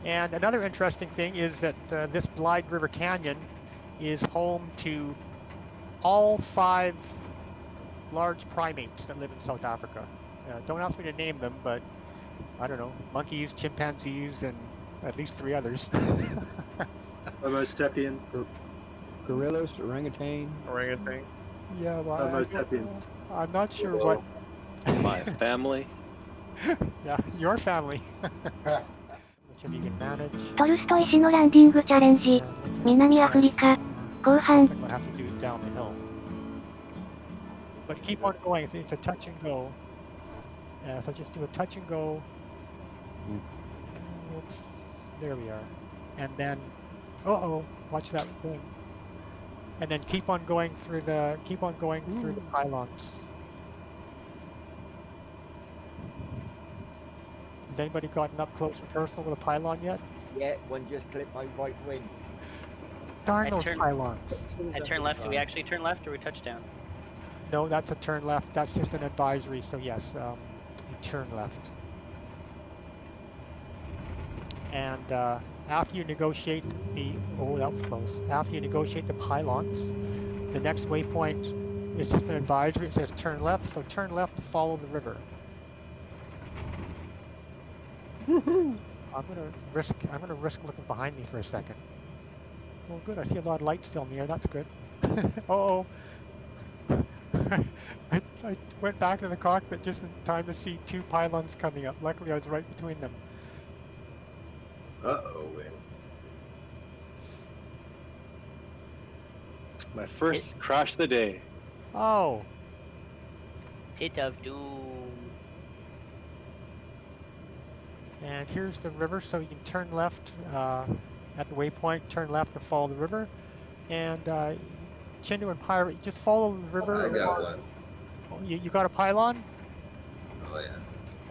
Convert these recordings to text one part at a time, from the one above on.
And another interesting thing is that this Blythe River Canyon is home to all 5 large primates that live in South Africa. Don't ask me to name them, but I don't know, monkeys, chimpanzees, and at least 3 others. Homo sapiens. Gorillas, orangutan. Yeah, well, Homo sapiens. I'm not sure what. My family. Yeah, your family. Which of you can manage. トルストイ氏のランディングチャレンジ。南アフリカ。後半。Looks like we'll have to do it down the hill. But keep on going. It's a touch and go. So just do a touch and go. Oops. There we are. And then, watch that thing. And then keep on going through the through the pylons. Has anybody gotten up close and personal with a pylon yet? Yeah, one just clipped my right wing. Darn those pylons. I turn left. Do we actually turn left or we touch down? No, that's a turn left. That's just an advisory. So yes, you turn left. And after you negotiate that was close. After you negotiate the pylons, the next waypoint is just an advisory. It says turn left. So turn left to follow the river. I'm gonna risk looking behind me for a second. Well, good. I see a lot of light still in the air. That's good. Uh-oh. I went back to the cockpit just in time to see 2 pylons coming up. Luckily, I was right between them. Uh-oh. My first crash of the day. Oh. Pit of doom. And here's the river, so you can turn left at the waypoint, turn left to follow the river. And Chindu and Pirate, just follow the river. I got one. Oh, you got a pylon? Oh, yeah.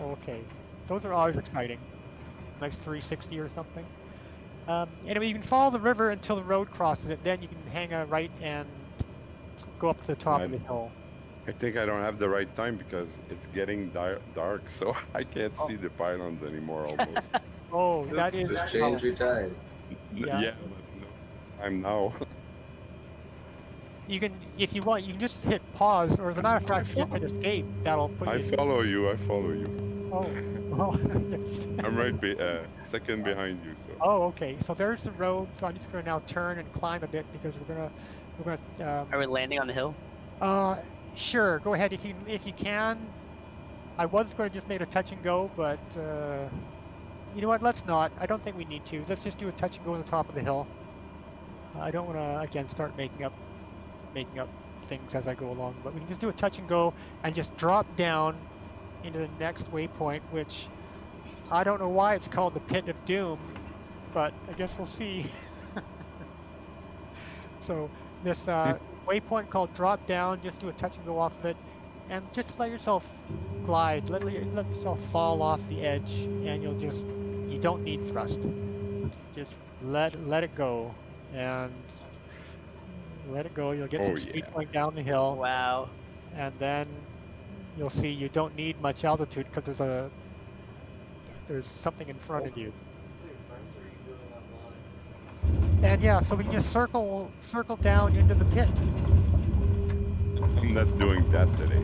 Okay. Those are always exciting. Nice 360 or something. Anyway, you can follow the river until the road crosses it. Then you can hang a right and go up to the top of the hill. I think I don't have the right time because it's getting dark, so I can't see the pylons anymore almost. Oh, that is... Just change your time. Yeah. But no, I'm now. You can, if you want, you can just hit pause, or as a matter of fact, you can hit escape. That'll put you... I follow you. Oh, yes. I'm right second behind you, so. Oh, okay. So there's the road. So I'm just going to now turn and climb a bit because we're gonna. Are we landing on the hill? Sure. Go ahead if you can. I was going to just make a touch and go, but you know what? Let's not. I don't think we need to. Let's just do a touch and go on the top of the hill. I don't want to again start making up things as I go along, but we can just do a touch and go and just drop down into the next waypoint, which I don't know why it's called the Pit of Doom, but I guess we'll see. So this waypoint called drop down, just do a touch and go off of it, and just let yourself glide, let yourself fall off the edge, and you don't need thrust. Just let it go, and let it go. You'll get some speed going down the hill. Wow. And then you'll see you don't need much altitude because there's something in front of you. And yeah, so we can just circle down into the pit. I'm not doing that today.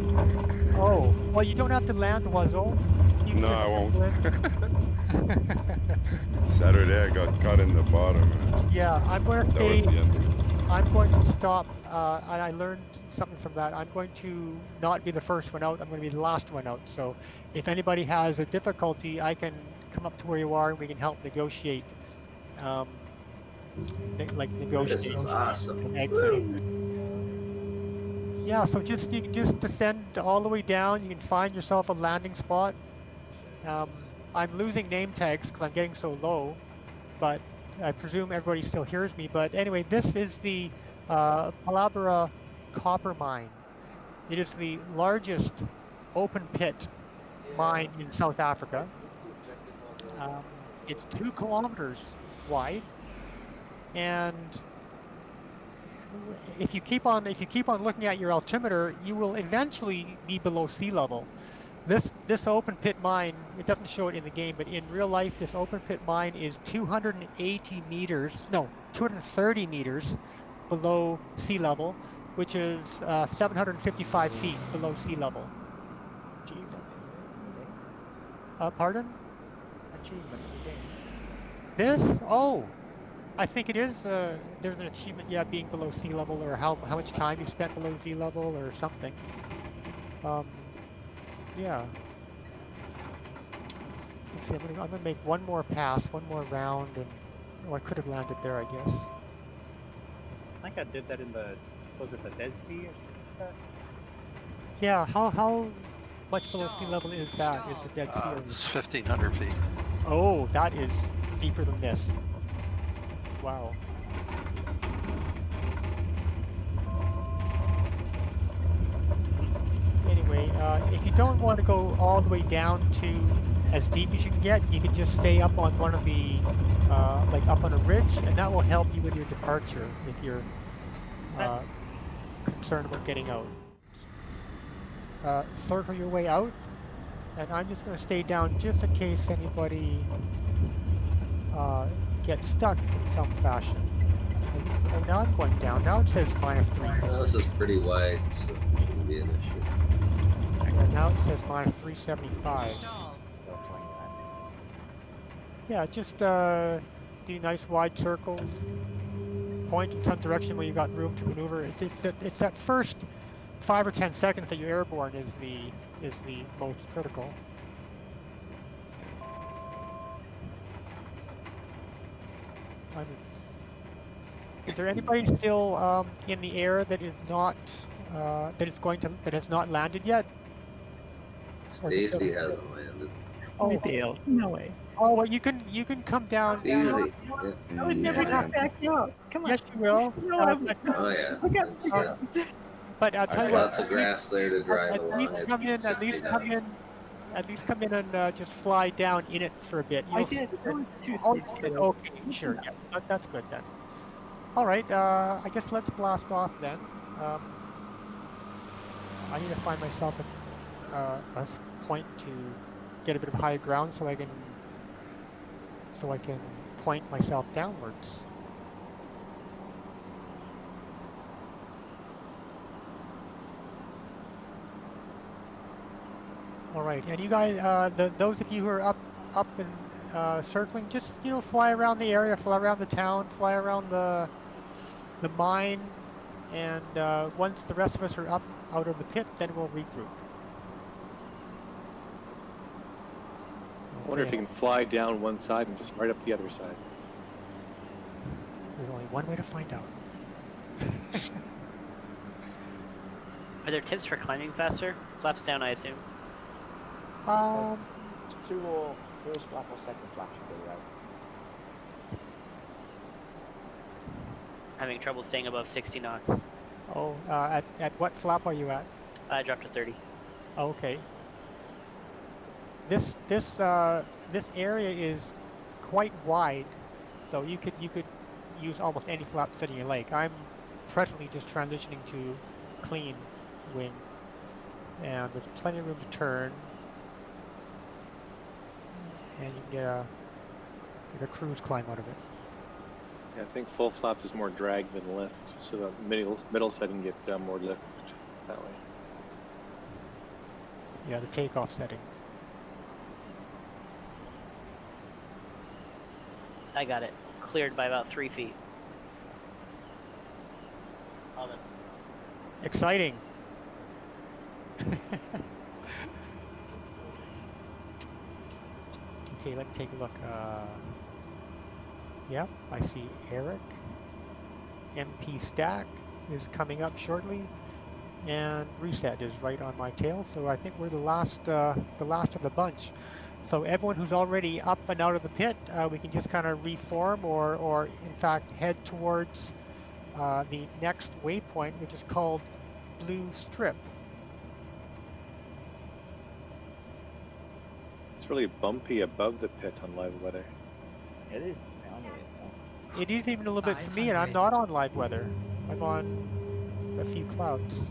Oh, well, you don't have to land the Oiseau. No, I won't. Saturday I got caught in the bottom. Yeah, I'm going to stay. I'm going to stop, and I learned something from that. I'm going to not be the first one out. I'm going to be the last one out. So if anybody has a difficulty, I can come up to where you are and we can help negotiate. This is awesome. Yeah, so you can just descend all the way down. You can find yourself a landing spot. I'm losing name tags because I'm getting so low, but I presume everybody still hears me. But anyway, this is the Palabra copper mine. It is the largest open pit mine in South Africa. It's 2 kilometers wide, and if you keep on looking at your altimeter, you will eventually be below sea level. This open pit mine, it doesn't show it in the game, but in real life, this open pit mine is 230 meters below sea level, which is 755 feet below sea level. Achievement, isn't it? Pardon? Achievement of the game. This? Oh, I think it is. There's an achievement, yeah, being below sea level, or how much time you spent below sea level, or something. Yeah. Let's see. I'm gonna make one more pass, one more round, and I could have landed there, I guess. I think I did that in the, was it the Dead Sea or something like that? Yeah. How much below sea level is that? Is the Dead Sea? It's 1,500 feet. Oh, that is deeper than this. Wow. Anyway, if you don't want to go all the way down to as deep as you can get, you can just stay up on one of the, like up on a ridge, and that will help you with your departure if you're concerned about getting out. Circle your way out, and I'm just going to stay down just in case anybody gets stuck in some fashion. Oh, now I'm going down. Now it says -3. Well, this is pretty wide, so it shouldn't be an issue. And now it says -375. Yeah, just do nice wide circles. Point in some direction where you got room to maneuver. It's that first 5 or 10 seconds that you're airborne is the most critical. Is there anybody still in the air that is not that has not landed yet? Stacy hasn't landed. Oh, Dale, no way. oh, well, you can come down. It's easy. I would never Yeah. knock back up. Come on. Yes, you will. No, I would. Oh yeah. It's, But I'll tell you lots what. of grass there to drive At along. least come in. At least come in. At least come in and just fly down in it for a bit. I You'll did. see- Okay, sure. Yeah, that's good then. All right. I guess let's blast off then. I need to find myself a point to get a bit of high ground so I can point myself downwards. All right, and you guys, those of you who are up and circling, just fly around the area, fly around the town, fly around the mine, and once the rest of us are up out of the pit, then we'll regroup. I wonder if you can fly down one side and just right up the other side. There's only one way to find out. Are there tips for climbing faster? Flaps down, I assume. Two or first flap or second flap should be right. Having trouble staying above 60 knots. Oh, at what flap are you at? I dropped to 30. Oh, okay. This area is quite wide, so you could use almost any flap setting you like. I'm presently just transitioning to clean wing, and there's plenty of room to turn, and you can get a cruise climb out of it. Yeah, I think full flaps is more drag than lift, so the middle setting get more lift that way. Yeah, the takeoff setting. I got it. Cleared by about 3 feet. Love it. Exciting. Okay, let's take a look. Yep, I see Eric. MP Stack is coming up shortly, and Reset is right on my tail. So I think we're the last of the bunch. So everyone who's already up and out of the pit, we can just kind of reform, or in fact head towards the next waypoint, which is called Blue Strip. It's really bumpy above the pit on live weather. It is down here. It is even a little bit for me, and I'm not on live weather. I'm on a few clouds.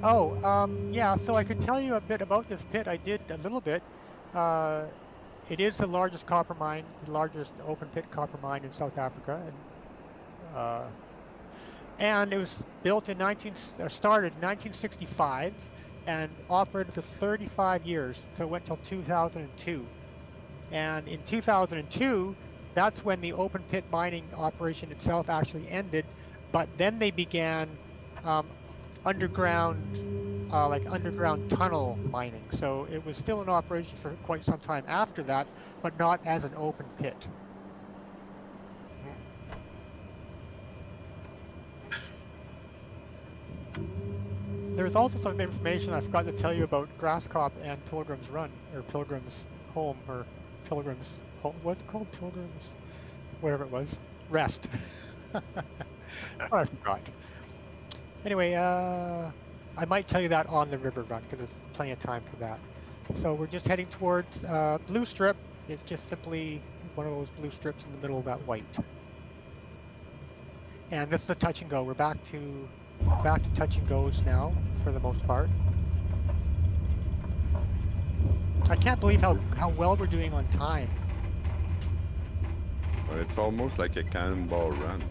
Yeah, so I could tell you a bit about this pit. I did a little bit. It is the largest copper mine, the largest open pit copper mine in South Africa, and it was built in started in 1965 and operated for 35 years, so it went till 2002. And in 2002, that's when the open pit mining operation itself actually ended, but then they began underground tunnel mining. So it was still in operation for quite some time after that, but not as an open pit. There's also some information I forgot to tell you about Grasskop and Pilgrim's Run, or Pilgrim's Home, or Pilgrim's Home. What's it called? Pilgrim's, whatever it was. Rest. I forgot. Anyway, I might tell you that on the river run because there's plenty of time for that. So we're just heading towards blue strip. It's just simply one of those blue strips in the middle of that white. And this is the touch and go. We're back to touch and goes now for the most part. I can't believe how well we're doing on time. But it's almost like a cannonball run.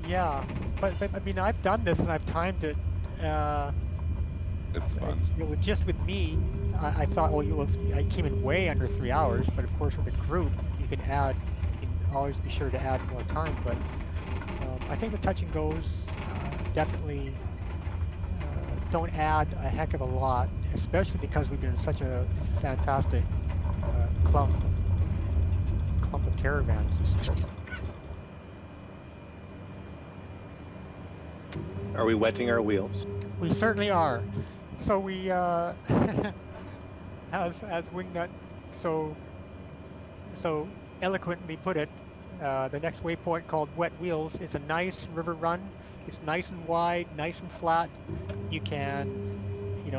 Yeah, but I mean, I've done this and I've timed it. It's fun. Just with me, I thought, I came in way under 3 hours. But of course, with a group, you can always be sure to add more time. But I think the touch and goes definitely don't add a heck of a lot, especially because we've been in such a fantastic clump of caravans this trip. Are we wetting our wheels? We certainly are. So we, as Wingnut so eloquently put it, the next waypoint called Wet Wheels is a nice river run. It's nice and wide, nice and flat. You can,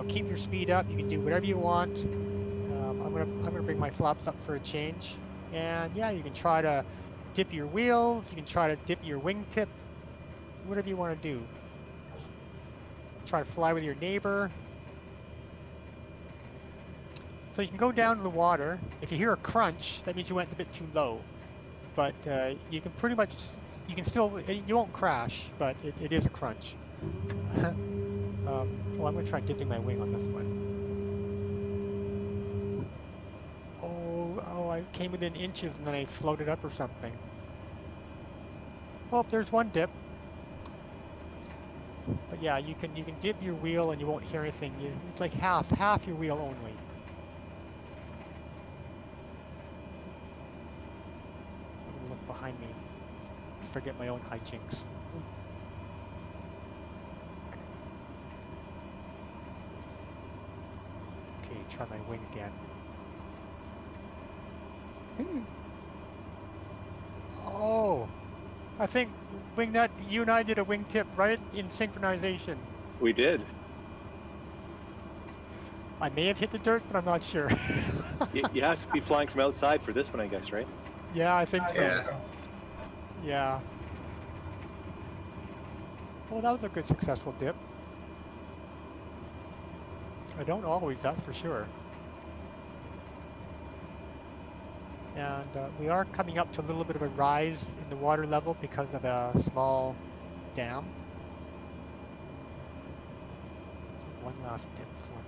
keep your speed up. You can do whatever you want. I'm gonna bring my flaps up for a change, and yeah, you can try to dip your wheels. You can try to dip your wingtip. Whatever you want to do. Try to fly with your neighbor. So you can go down to the water. If you hear a crunch, that means you went a bit too low. But you can pretty much, you won't crash, but it is a crunch. Well, I'm going to try dipping my wing on this one. Oh, I came within inches and then I floated up or something. Well, there's one dip. But yeah, you can dip your wheel and you won't hear anything. It's like half your wheel only. I'm gonna look behind me to forget my own hijinks. Okay, try my wing again. Oh, I think Wingnut, you and I did a wingtip right in synchronization. We did. I may have hit the dirt, but I'm not sure. You have to be flying from outside for this one, I guess, right? Yeah, I think so. Yeah. Yeah. Well, that was a good successful dip. I don't always, that's for sure. And we are coming up to a little bit of a rise in the water level because of a small dam. One last dip before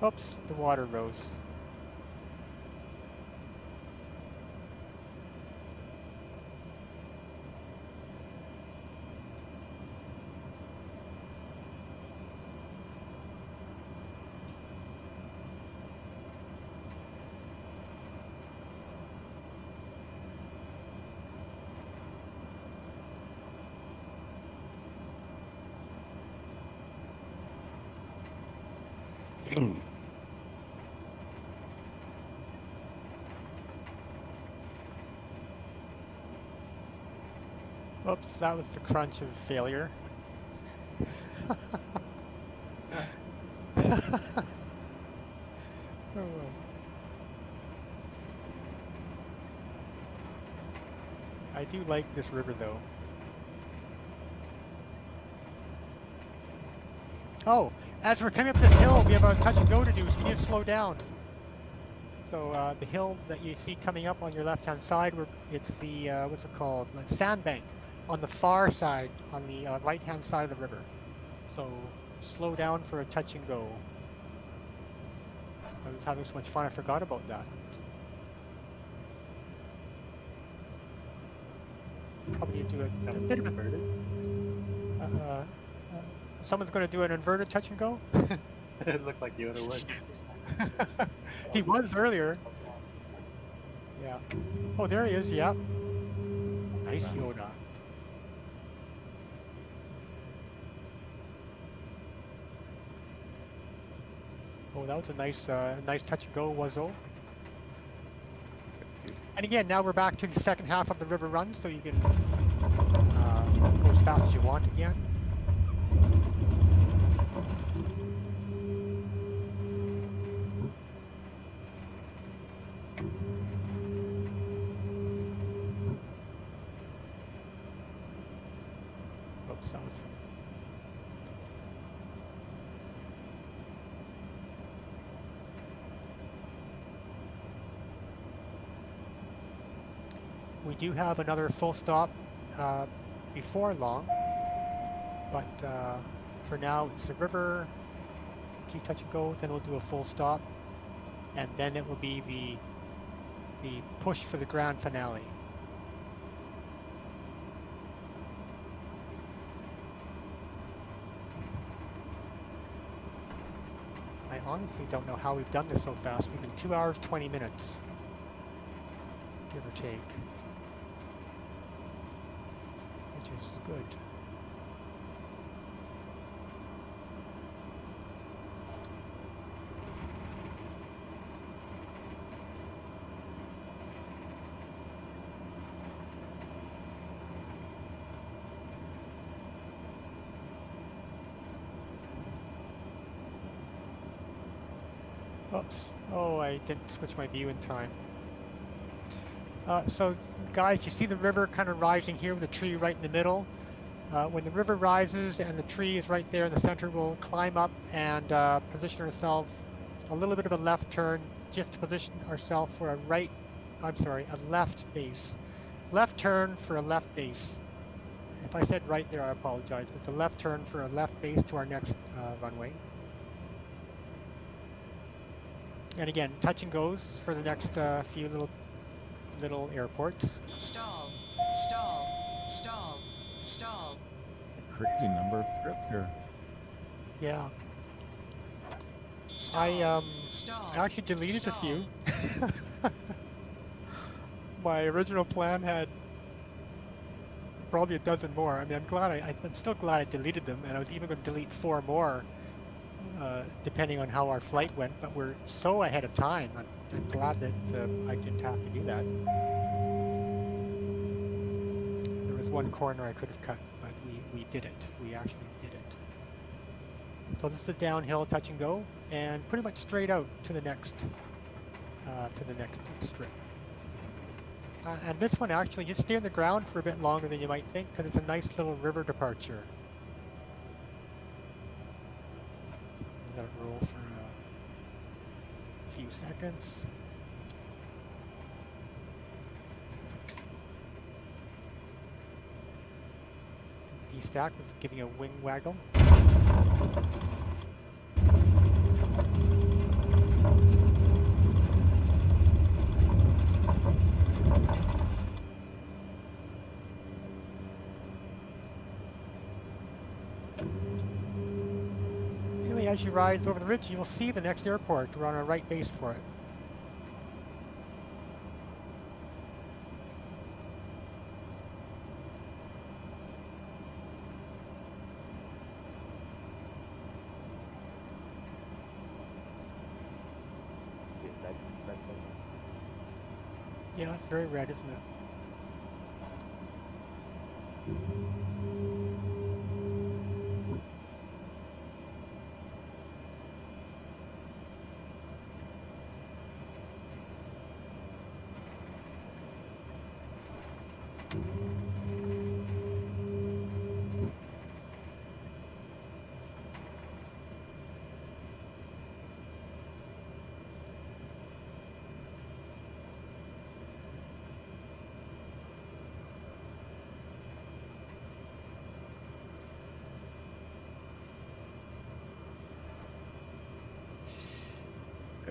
that. Oops, the water rose. Oops, that was the crunch of failure. Oh, well. I do like this river though. Oh, as we're coming up this hill, we have a touch and go to do, so you need to slow down. So the hill that you see coming up on your left-hand side, it's the, what's it called? Like sandbank on the far side, on the right-hand side of the river. So slow down for a touch and go. I was having so much fun, I forgot about that. Probably need to do a bit of inverted. Someone's going to do an inverted touch and go? It looked like Yoda was. He was earlier. Yeah. Oh, there he is, yeah. Nice Yoda. Oh, that was a nice nice touch and go, Wazzo. And again, now we're back to the second half of the river run, so you can go as fast as you want again. Oops, that was... We do have another full stop before long, but for now it's a river, a few touch and go, then we'll do a full stop, and then it will be the push for the grand finale. I honestly don't know how we've done this so fast. We've been 2 hours, 20 minutes, give or take. Is good. Oops. Oh, I didn't switch my view in time. So guys, you see the river kind of rising here with the tree right in the middle. When the river rises and the tree is right there in the center, we'll climb up and position ourselves a little bit of a left turn just to position ourselves for a left base. Left turn for a left base. If I said right there, I apologize. It's a left turn for a left base to our next runway. And again, touch and goes for the next few little airports. Stall, stall, stall, stall. A crazy number of trips here. Yeah. I actually deleted a few. My original plan had probably a dozen more. I mean, I'm still glad I deleted them, and I was even going to delete 4 more, depending on how our flight went. But we're so ahead of time. I'm glad that I didn't have to do that. There was one corner I could have cut, but we did it. We actually did it. So this is a downhill touch and go, and pretty much straight out to the next strip. And this one actually just stay on the ground for a bit longer than you might think, because it's a nice little river departure. Let it roll for a few seconds. V-Stack was giving a wing waggle. Anyway, as you rise over the ridge, you'll see the next airport. We're on our right base for it. Yeah, it's very red, isn't it?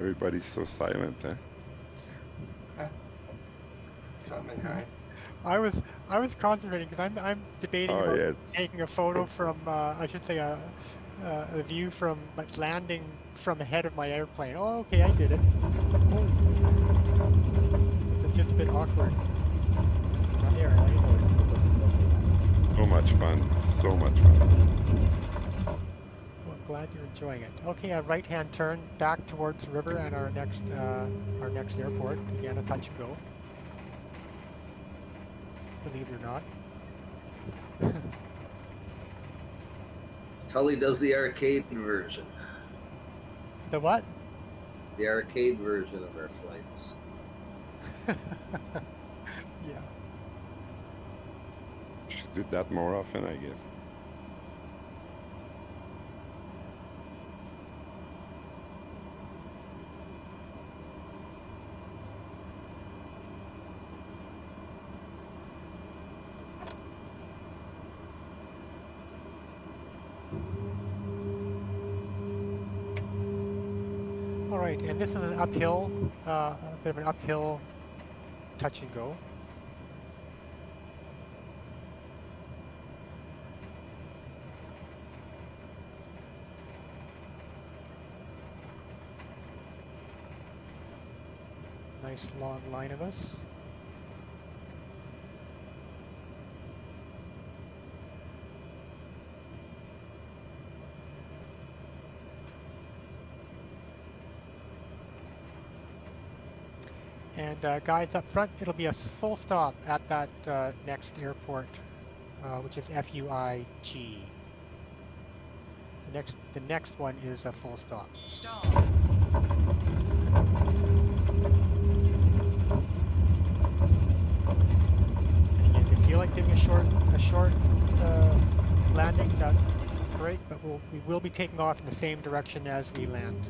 Everybody's so silent, eh? Something high. I was concentrating because I'm debating Oh, about yeah, it's- taking a photo from I should say a view from like landing from ahead of my airplane. Oh, okay, I did it. It's just a bit awkward. There, right? So much fun. So much fun. Well, I'm glad you're enjoying it. Okay, a right-hand turn back towards the river and our next airport. Again, a touch and go. Believe it or not. Tully does the arcade version. The what? The arcade version of our flights. Yeah. Should do that more often, I guess. All right, and this is an uphill, a bit of an uphill touch and go. Nice long line of us. And guys up front, it'll be a full stop at that next airport, which is FUIG. The next one is a full stop. Stall. And again, if you feel like doing a short landing, that's great. But we will be taking off in the same direction as we land.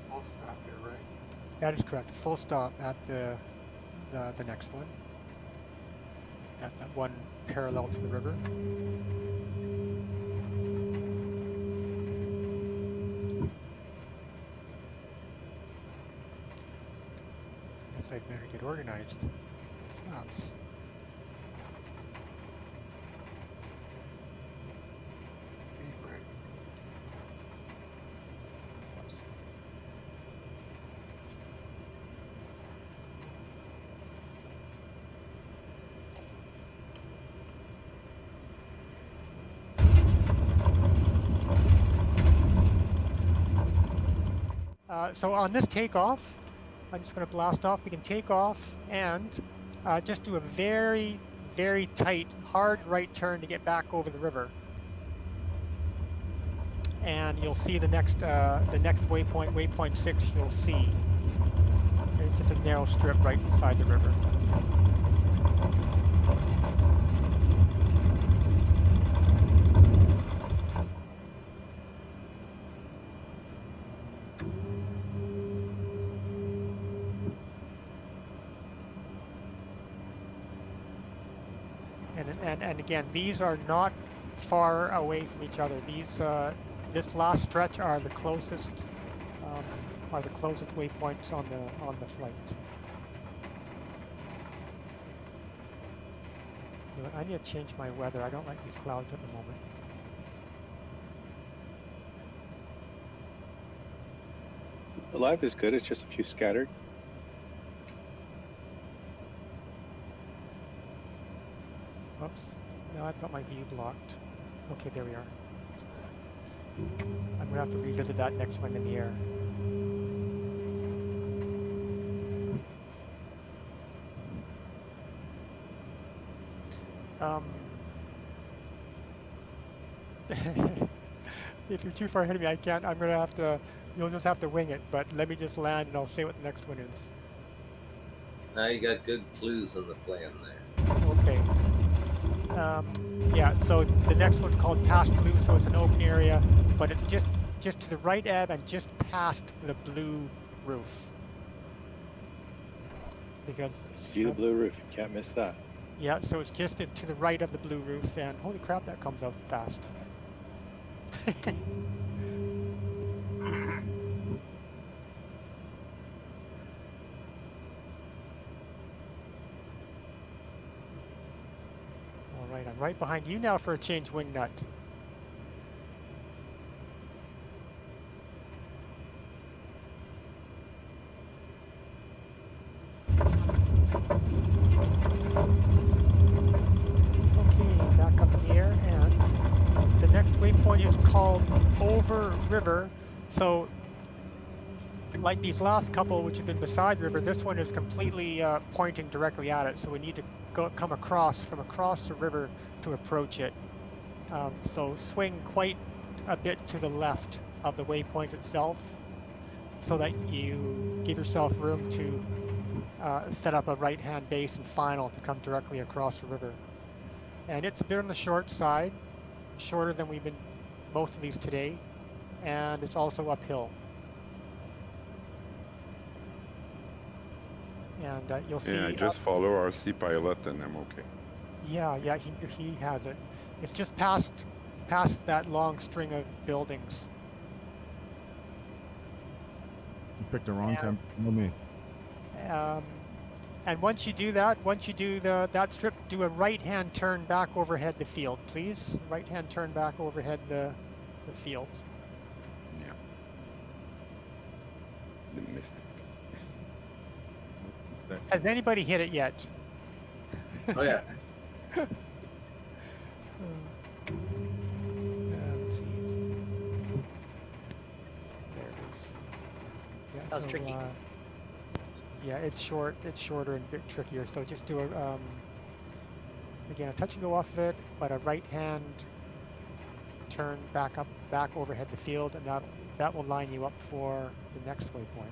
Full stop here, right? That is correct. Full stop at the next one. At that one parallel to the river. Guess I'd better get organized. Flaps. Break. So on this takeoff, I'm just going to blast off. We can take off and just do a very, very tight, hard right turn to get back over the river. And you'll see the next waypoint, waypoint 6. You'll see there's just a narrow strip right beside the river. And again, these are not far away from each other. These this last stretch are the closest waypoints on the flight. I need to change my weather. I don't like these clouds at the moment. The live is good. It's just a few scattered. Oops. No, I've got my view blocked. Okay, there we are. I'm gonna have to revisit that next one in the air. If you're too far ahead of me, I can't. I'm gonna have to. You'll just have to wing it. But let me just land, and I'll say what the next one is. Now you got good clues on the plan there. Okay. Yeah. So the next one's called Past Blue, so it's an open area, but it's just just to the right ebb and just past the blue roof. Because See the blue roof. You can't miss that. yeah, so it's to the right of the blue roof, and holy crap, that comes out fast. All right, I'm right behind you now for a change wing nut. Okay, back up in the air, and the next waypoint is called Over River. So, like these last couple, which have been beside the river, this one is completely pointing directly at it. So we need to come across the river to approach it. So swing quite a bit to the left of the waypoint itself, so that you give yourself room to set up a right-hand base and final to come directly across the river. And it's a bit on the short side, shorter than we've been most of these today, and it's also uphill. And you'll see. Yeah, just follow RC Pilot and I'm okay. Yeah, he has it. It's just past that long string of buildings. You picked the wrong time for me. And once you do that, that strip, do a right-hand turn back overhead the field, please. Right-hand turn back overhead the field. Yeah. They missed it. Has anybody hit it yet? Oh yeah. Let's see. There it is. Yeah, That was tricky. Yeah, it's shorter and a bit trickier. So just do a again a touch and go off of it, but a right hand turn back overhead the field, and that will line you up for the next waypoint.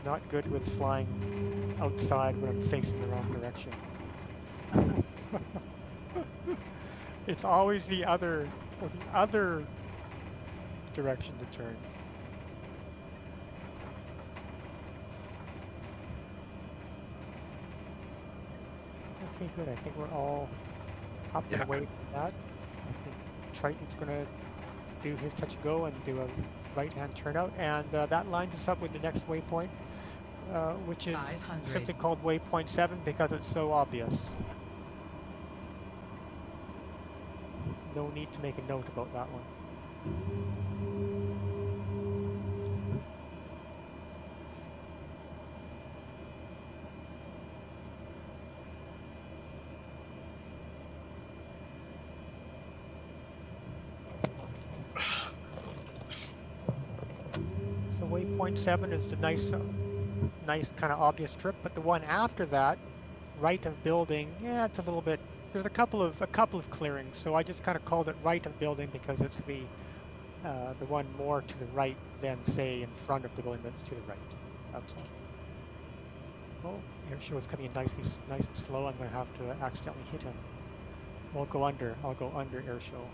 Not good with flying outside when I'm facing the wrong direction. It's always the other direction to turn. Okay, good. I think we're all up and away from that. I think Triton's gonna do his touch and go and do a right-hand turnout, and that lines us up with the next waypoint, which is 500. simply called waypoint 7 because it's so obvious. No need to make a note about that one. So waypoint 7 is the nice kind of obvious strip, but the one after that, right of building, yeah, it's a little bit. There's a couple of clearings, so I just kind of called it right of building because it's the one more to the right than say in front of the building, but it's to the right. That's all. Oh, airshow is coming in nice and slow. I'm going to have to accidentally hit him. I'll go under airshow.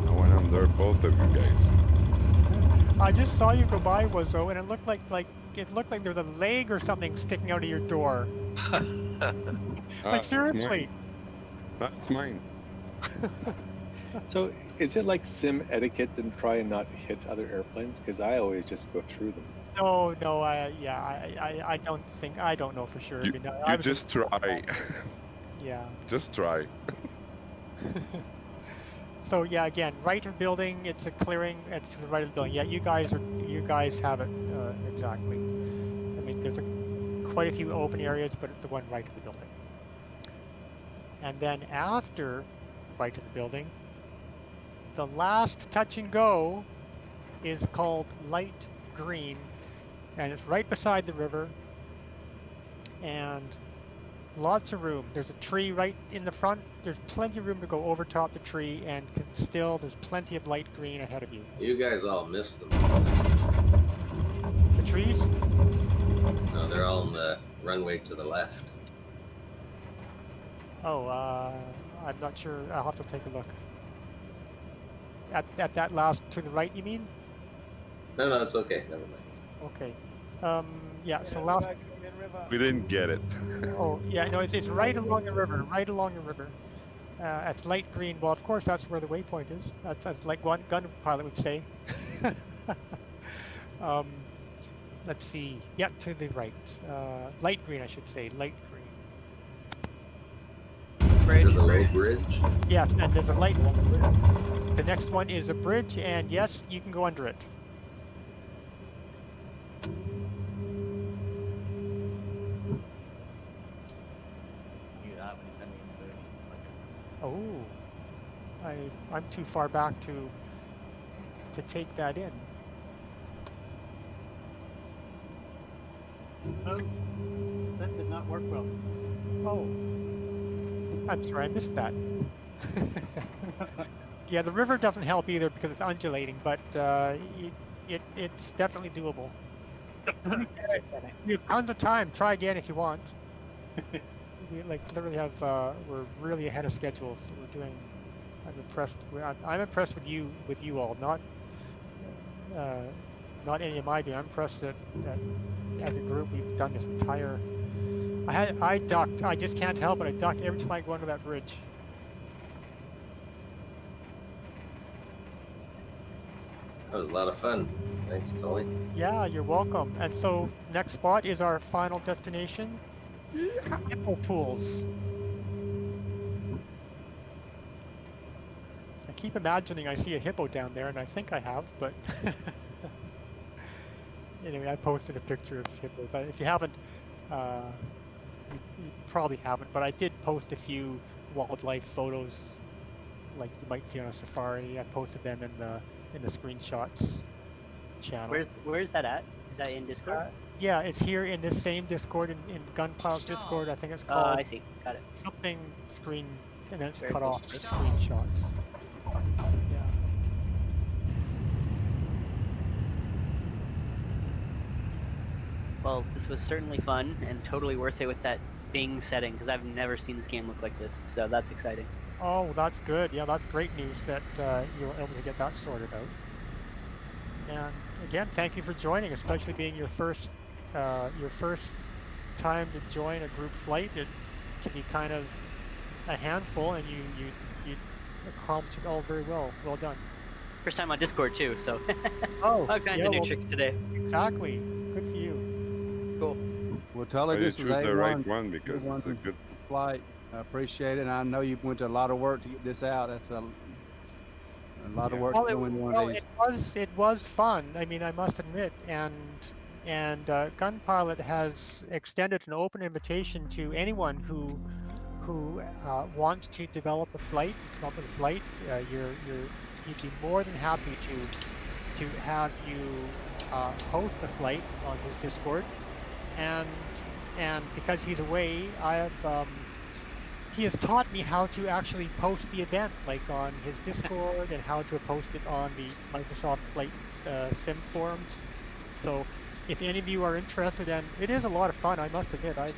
I went under both of you guys. I just saw you go by, Wazo, and it looked like there was a leg or something sticking out of your door. Like seriously. That's mine. So is it like sim etiquette to try and not hit other airplanes? Because I always just go through them. No, I don't know for sure. You, I mean, you just try. Yeah. Just try. So yeah, again, right of building, it's a clearing, it's to the right of the building. Yeah, you guys have it exactly. I mean, there's quite a few open areas, but it's the one right of the building. And then after right of the building, the last touch and go is called light green, and it's right beside the river, and lots of room. There's a tree right in the front. There's plenty of room to go over top the tree, and there's plenty of light green ahead of you. You guys all missed them. The trees? No, they're all on the runway to the left. Oh, I'm not sure. I'll have to take a look. At that last to the right, you mean? No, it's okay. Never mind. Okay. Yeah. So last. We didn't get it. Oh, yeah. No, it's right along the river. Right along the river. At light green. Well, of course, that's where the waypoint is. That's like one Gunpilot would say. Let's see. Yeah, to the right. Light green, I should say. Light green. To the low bridge? Yes, and there's a light one. The next one is a bridge, and yes, you can go under it. Oh, I'm too far back to take that in. Oh, that did not work well. Oh, I'm sorry, I missed that. Yeah, the river doesn't help either because it's undulating, but it's definitely doable. You have tons of time. Try again if you want. We literally have we're really ahead of schedule. So we're doing. I'm impressed. I'm impressed with you all. Not any of my doing. I'm impressed that as a group we've done this entire. I ducked. I just can't help it. I duck every time I go under that bridge. That was a lot of fun. Thanks, Tully. Yeah, you're welcome. And so next spot is our final destination. Hippo pools. I keep imagining I see a hippo down there, and I think I have, but anyway, I posted a picture of hippos. If you haven't, you probably haven't, but I did post a few wildlife photos, like you might see on a safari. I posted them in the screenshots channel. Where's that at? Is that in Discord? Yeah, it's here in this same Discord, in Gunpilot Discord. I think it's called. I see. Got it. Something screen, and then it's Very cut cool. off. It's screenshots. Yeah. Well, this was certainly fun and totally worth it with that Bing setting because I've never seen this game look like this. So that's exciting. Oh, that's good. Yeah, that's great news that you were able to get that sorted out. And again, thank you for joining, especially being your first time to join a group flight. It can be kind of a handful, and you accomplished it all very well. Well done. First time on Discord too, so Oh, all kinds yeah, of new well, tricks today. Exactly. Good for you. Cool. Well, Tully, You this was choose the right A1 one because it's a good. flight. I appreciate it. And I know you went to a lot of work to get this out. That's a lot of work to go into one of these. It was fun. I mean, I must admit, and Gunpilot has extended an open invitation to anyone who wants to develop a flight, come up with a flight. He'd be more than happy to have you host a flight on his Discord, and because he's away, he has taught me how to actually post the event, like on his Discord, and how to post it on the Microsoft Flight Sim forums. So, if any of you are interested, and it is a lot of fun, I must admit, I've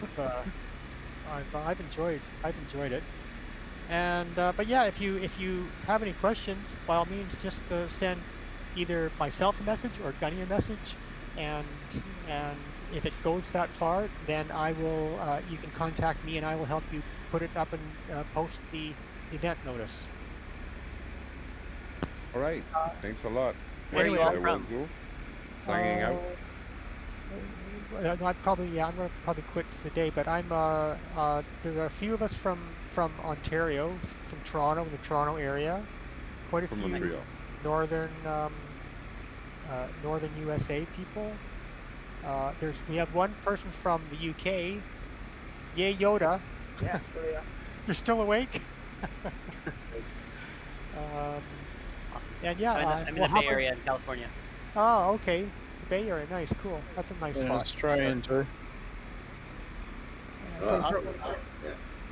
enjoyed it. And but yeah, if you have any questions, by all means, just send either myself a message or Gunny a message, and if it goes that far, then I will. You can contact me, and I will help you put it up and post the event notice. All right. Thanks a lot. Where are you Anyway, all from? Hanging out. I'm going to probably quit for the day, but there are a few of us from Ontario, from Toronto, in the Toronto area. Quite a From few Montreal. northern USA people. We have one person from the UK. Yay, Yoda. Yeah, still here. You're still awake? Awesome. And yeah, I'm in the Bay Area in California. Oh, okay. the Bay Area. Nice, cool. That's a nice Yeah, spot. let's try enter.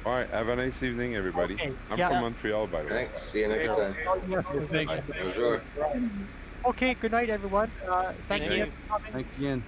All right, have a nice evening, everybody. Okay, I'm yeah. from Montreal, by the way. Thanks. See you next time. Thank you. Bonjour. Okay, good night, everyone. Thank you. Thanks again.